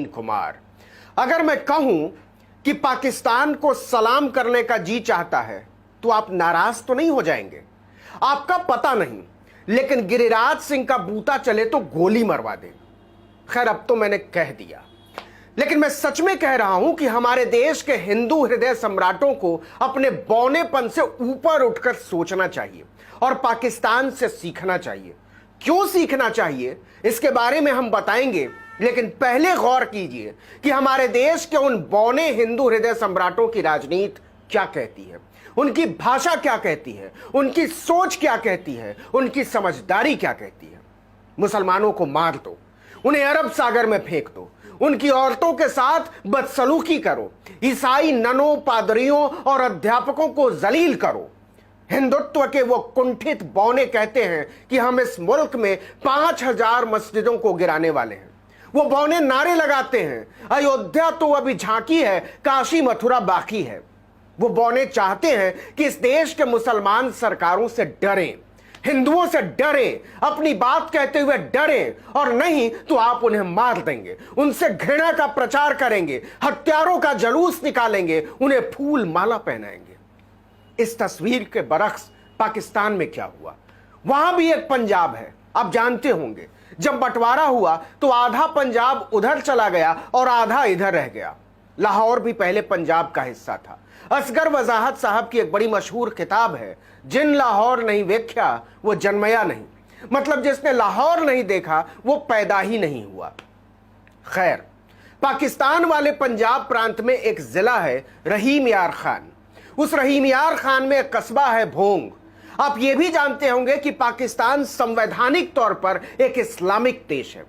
कुमार, अगर मैं कहूं कि पाकिस्तान को सलाम करने का जी चाहता है तो आप नाराज तो नहीं हो जाएंगे? आपका पता नहीं, लेकिन गिरिराज सिंह का बूता चले तो गोली मरवा दे। खैर, अब तो मैंने कह दिया, लेकिन मैं सच में कह रहा हूं कि हमारे देश के हिंदू हृदय सम्राटों को अपने बौनेपन से ऊपर उठकर सोचना चाहिए और पाकिस्तान से सीखना चाहिए। क्यों सीखना चाहिए, इसके बारे में हम बताएंगे, लेकिन पहले गौर कीजिए कि हमारे देश के उन बौने हिंदू हृदय सम्राटों की राजनीति क्या कहती है, उनकी भाषा क्या कहती है, उनकी सोच क्या कहती है, उनकी समझदारी क्या कहती है। मुसलमानों को मार दो, उन्हें अरब सागर में फेंक दो, उनकी औरतों के साथ बदसलूकी करो, ईसाई ननों, पादरियों और अध्यापकों को जलील करो। हिंदुत्व के वो कुंठित बौने कहते हैं कि हम इस मुल्क में 5000 मस्जिदों को गिराने वाले हैं। वो बौने नारे लगाते हैं, अयोध्या तो अभी झांकी है, काशी मथुरा बाकी है। वो बौने चाहते हैं कि इस देश के मुसलमान सरकारों से डरें, हिंदुओं से डरें, अपनी बात कहते हुए डरें, और नहीं तो आप उन्हें मार देंगे, उनसे घृणा का प्रचार करेंगे, हत्यारों का जलूस निकालेंगे, उन्हें फूल माला पहनाएंगे। इस तस्वीर के बरक्स पाकिस्तान में क्या हुआ? वहां भी एक पंजाब है, आप जानते होंगे। जब बंटवारा हुआ तो आधा पंजाब उधर चला गया और आधा इधर रह गया। लाहौर भी पहले पंजाब का हिस्सा था। असगर वजाहत साहब की एक बड़ी मशहूर किताब है, जिन लाहौर नहीं देखा वो जन्मया नहीं, मतलब जिसने लाहौर नहीं देखा वो पैदा ही नहीं हुआ। खैर, पाकिस्तान वाले पंजाब प्रांत में एक जिला है रहीम यार खान। उस रहीम यार खान में एक कस्बा है भोंग। आप ये भी जानते होंगे कि पाकिस्तान संवैधानिक तौर पर एक इस्लामिक देश है,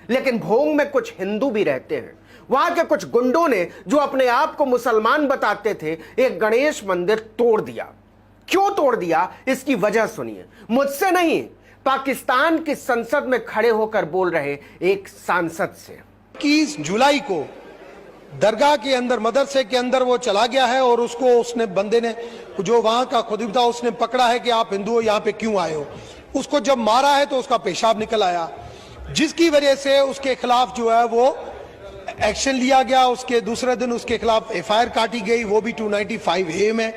लेकिन भोंग में कुछ हिंदू भी रहते हैं। वहां के कुछ गुंडों ने, जो अपने आप को मुसलमान बताते थे, एक गणेश मंदिर तोड़ दिया। क्यों तोड़ दिया, इसकी वजह सुनिए, मुझसे नहीं, पाकिस्तान की संसद में खड़े होकर बोल रहे एक सांसद से। 21 जुलाई को दरगाह के अंदर, मदरसे के अंदर वो चला गया है और उसको उसने, बंदे ने, जो वहां का खुद था, उसने पकड़ा है कि आप हिंदू हो, यहाँ पे क्यों आए हो। उसको जब मारा है तो उसका पेशाब निकल आया, जिसकी वजह से उसके खिलाफ जो है वो एक्शन लिया गया। उसके दूसरे दिन उसके खिलाफ FIR काटी गई, वो भी 295A में।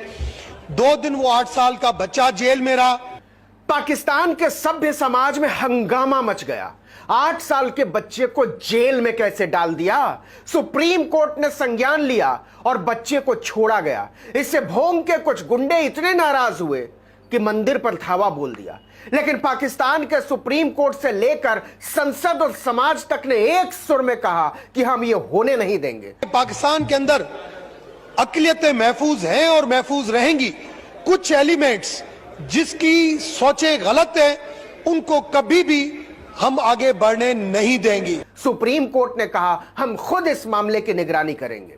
2 दिन वो 8 साल का बच्चा जेल में रहा। पाकिस्तान के सभ्य समाज में हंगामा मच गया। 8 साल के बच्चे को जेल में कैसे डाल दिया? सुप्रीम कोर्ट ने संज्ञान लिया और बच्चे को छोड़ा गया। इससे भोंग के कुछ गुंडे इतने नाराज हुए कि मंदिर पर धावा बोल दिया। लेकिन पाकिस्तान के सुप्रीम कोर्ट से लेकर संसद और समाज तक ने एक सुर में कहा कि हम ये होने नहीं देंगे। पाकिस्तान के अंदर अक़लियतें महफूज हैं और महफूज रहेंगी। कुछ एलिमेंट्स जिसकी सोचें गलत है, उनको कभी भी हम आगे बढ़ने नहीं देंगे। सुप्रीम कोर्ट ने कहा हम खुद इस मामले की निगरानी करेंगे।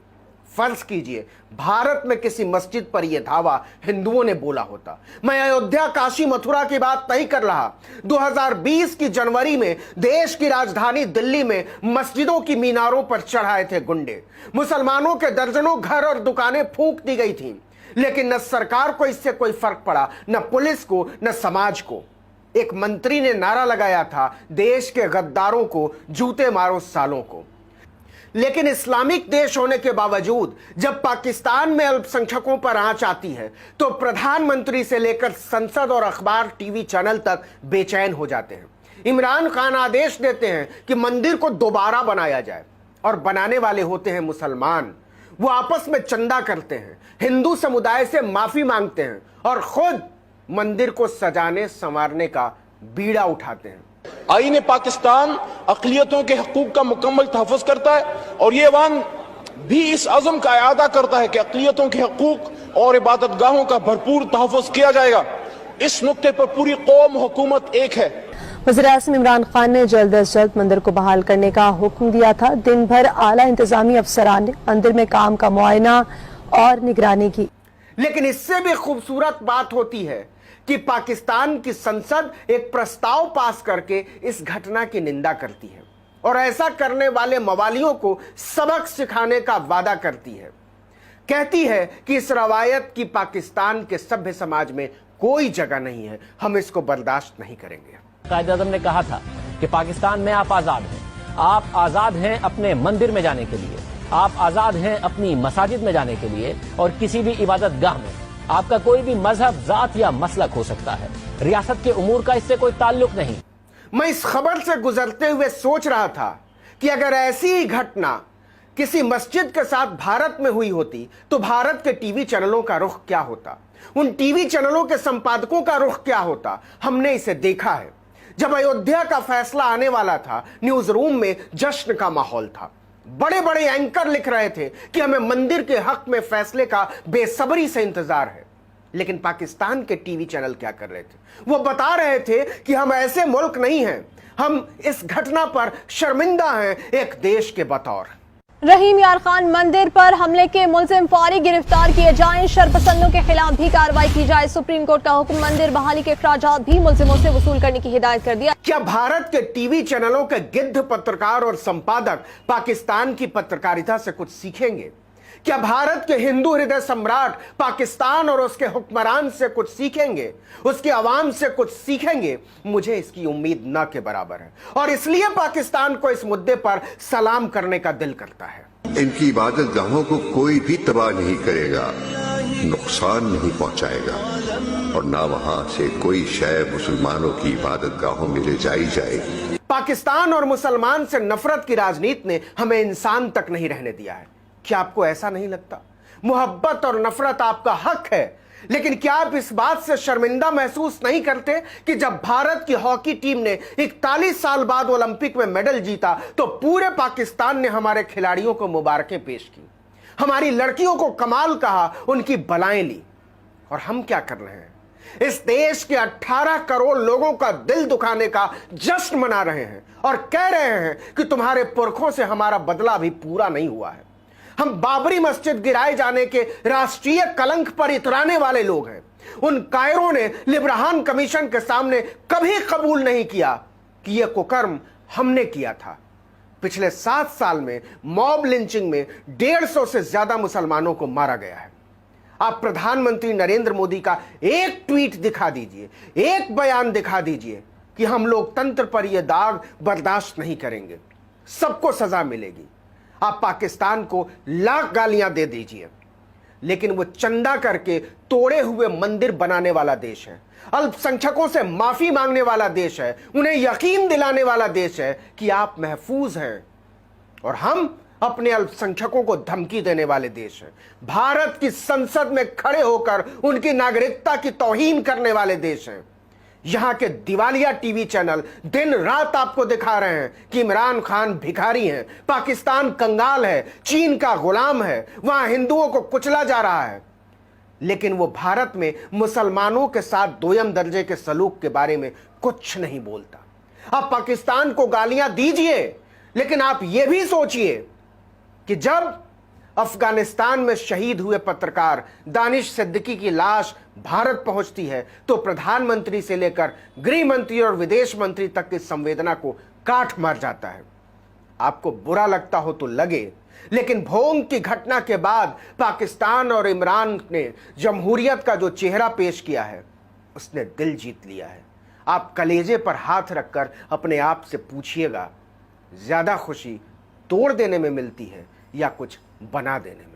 फर्ज कीजिए भारत में किसी मस्जिद पर यह धावा हिंदुओं ने बोला होता। मैं अयोध्या, काशी, मथुरा की बात नहीं कर रहा। 2020 की जनवरी में देश की राजधानी दिल्ली में मस्जिदों की मीनारों पर चढ़ाए थे गुंडे। मुसलमानों के दर्जनों घर और दुकानें फूंक दी गई थीं, लेकिन न सरकार को इससे कोई फर्क पड़ा, न पुलिस को, न समाज को। एक मंत्री ने नारा लगाया था, देश के गद्दारों को जूते मारो सालों को। लेकिन इस्लामिक देश होने के बावजूद जब पाकिस्तान में अल्पसंख्यकों पर आंच आती है तो प्रधानमंत्री से लेकर संसद और अखबार, टीवी चैनल तक बेचैन हो जाते हैं। इमरान खान आदेश देते हैं कि मंदिर को दोबारा बनाया जाए, और बनाने वाले होते हैं मुसलमान। वो आपस में चंदा करते हैं, हिंदू समुदाय से माफी मांगते हैं और खुद मंदिर को सजाने संवारने का बीड़ा उठाते हैं। आईन पाकिस्तान अक़लियतों के हकूक़ का मुकम्मल तहफ़्फ़ुज़ करता है और ये ऐवान भी इस अज़म का इआदा करता है कि अक़लियतों के हकूक़ और इबादतगाहों का भरपूर तहफ़्फ़ुज़ किया जाएगा। इस नुक्ते पर पूरी कौम, हुकूमत एक है। वज़ीर-ए-आज़म इमरान खान ने जल्द अज जल्द मंदिर को बहाल करने का हुक्म दिया था। दिन भर आला इंतजामी अफसरान ने मंदिर में काम का मुआयना और निगरानी की। लेकिन इससे भी खूबसूरत बात होती है कि पाकिस्तान की संसद एक प्रस्ताव पास करके इस घटना की निंदा करती है और ऐसा करने वाले मवालियों को सबक सिखाने का वादा करती है। कहती है कि इस रवायत की पाकिस्तान के सभ्य समाज में कोई जगह नहीं है, हम इसको बर्दाश्त नहीं करेंगे। कायदे-ए-आज़म ने कहा था कि पाकिस्तान में आप आजाद हैं, आप आजाद हैं अपने मंदिर में जाने के लिए, आप आजाद हैं अपनी मसाजिद में जाने के लिए और किसी भी इबादत गाह में। आपका कोई भी मजहब, जात या मसलक हो सकता है। रियासत के उमूर का इससे कोई ताल्लुक नहीं। मैं इस खबर से गुजरते हुए सोच रहा था कि अगर ऐसी ही घटना किसी मस्जिद के साथ भारत में हुई होती तो भारत के टीवी चैनलों का रुख क्या होता, उन टीवी चैनलों के संपादकों का रुख क्या होता। हमने इसे देखा है। जब अयोध्या का फैसला आने वाला था, न्यूज रूम में जश्न का माहौल था। बड़े बड़े एंकर लिख रहे थे कि हमें मंदिर के हक में फैसले का बेसब्री से इंतजार है। लेकिन पाकिस्तान के टीवी चैनल क्या कर रहे थे? वो बता रहे थे कि हम ऐसे मुल्क नहीं हैं, हम इस घटना पर शर्मिंदा हैं एक देश के बतौर। रहीम यार खान मंदिर पर हमले के मुलजिम फौरी गिरफ्तार किए जाएं, शरपसंदों के खिलाफ भी कार्रवाई की जाए। सुप्रीम कोर्ट का हुक्म, मंदिर बहाली के अखराजात भी मुलजिमों से वसूल करने की हिदायत कर दिया। क्या भारत के टीवी चैनलों के गिद्ध पत्रकार और संपादक पाकिस्तान की पत्रकारिता से कुछ सीखेंगे? क्या भारत के हिंदू हृदय सम्राट पाकिस्तान और उसके हुक्मरान से कुछ सीखेंगे, उसके अवाम से कुछ सीखेंगे? मुझे इसकी उम्मीद न के बराबर है और इसलिए पाकिस्तान को इस मुद्दे पर सलाम करने का दिल करता है। इनकी इबादत गाहों को कोई भी तबाह नहीं करेगा, नुकसान नहीं पहुंचाएगा और ना वहां से कोई शय मुसलमानों की इबादत गाहों में ले जाई जाएगी। पाकिस्तान और मुसलमान से नफरत की राजनीति ने हमें इंसान तक नहीं रहने दिया है। क्या आपको ऐसा नहीं लगता? मोहब्बत और नफरत आपका हक है, लेकिन क्या आप इस बात से शर्मिंदा महसूस नहीं करते कि जब भारत की हॉकी टीम ने 41 साल बाद ओलंपिक में मेडल जीता तो पूरे पाकिस्तान ने हमारे खिलाड़ियों को मुबारकें पेश की, हमारी लड़कियों को कमाल कहा, उनकी बलाएं ली। और हम क्या कर रहे हैं? इस देश के 18 करोड़ लोगों का दिल दुखाने का जश्न मना रहे हैं और कह रहे हैं कि तुम्हारे पुरखों से हमारा बदला अभी पूरा नहीं हुआ है। हम बाबरी मस्जिद गिराए जाने के राष्ट्रीय कलंक पर इतराने वाले लोग हैं। उन कायरों ने लिब्राहन कमीशन के सामने कभी कबूल नहीं किया कि यह कुकर्म हमने किया था। पिछले 7 साल में मॉब लिंचिंग में 150 से ज्यादा मुसलमानों को मारा गया है। आप प्रधानमंत्री नरेंद्र मोदी का एक ट्वीट दिखा दीजिए, एक बयान दिखा दीजिए कि हम लोकतंत्र पर यह दाग बर्दाश्त नहीं करेंगे, सबको सजा मिलेगी। आप पाकिस्तान को लाख गालियां दे दीजिए, लेकिन वो चंदा करके तोड़े हुए मंदिर बनाने वाला देश है, अल्पसंख्यकों से माफी मांगने वाला देश है, उन्हें यकीन दिलाने वाला देश है कि आप महफूज हैं। और हम अपने अल्पसंख्यकों को धमकी देने वाले देश हैं। भारत की संसद में खड़े होकर उनकी नागरिकता की तौहीन करने वाले देश हैं। यहां के दिवालिया टीवी चैनल दिन रात आपको दिखा रहे हैं कि इमरान खान भिखारी हैं, पाकिस्तान कंगाल है, चीन का गुलाम है, वहां हिंदुओं को कुचला जा रहा है। लेकिन वो भारत में मुसलमानों के साथ दोयम दर्जे के सलूक के बारे में कुछ नहीं बोलता। आप पाकिस्तान को गालियां दीजिए, लेकिन आप यह भी सोचिए कि जब अफगानिस्तान में शहीद हुए पत्रकार दानिश सिद्दीकी की लाश भारत पहुंचती है तो प्रधानमंत्री से लेकर गृह मंत्री और विदेश मंत्री तक की संवेदना को काट मार जाता है। आपको बुरा लगता हो तो लगे, लेकिन भोंग की घटना के बाद पाकिस्तान और इमरान ने जमहूरियत का जो चेहरा पेश किया है उसने दिल जीत लिया है। आप कलेजे पर हाथ रखकर अपने आप से पूछिएगा, ज्यादा खुशी तोड़ देने में मिलती है या कुछ बना देने में?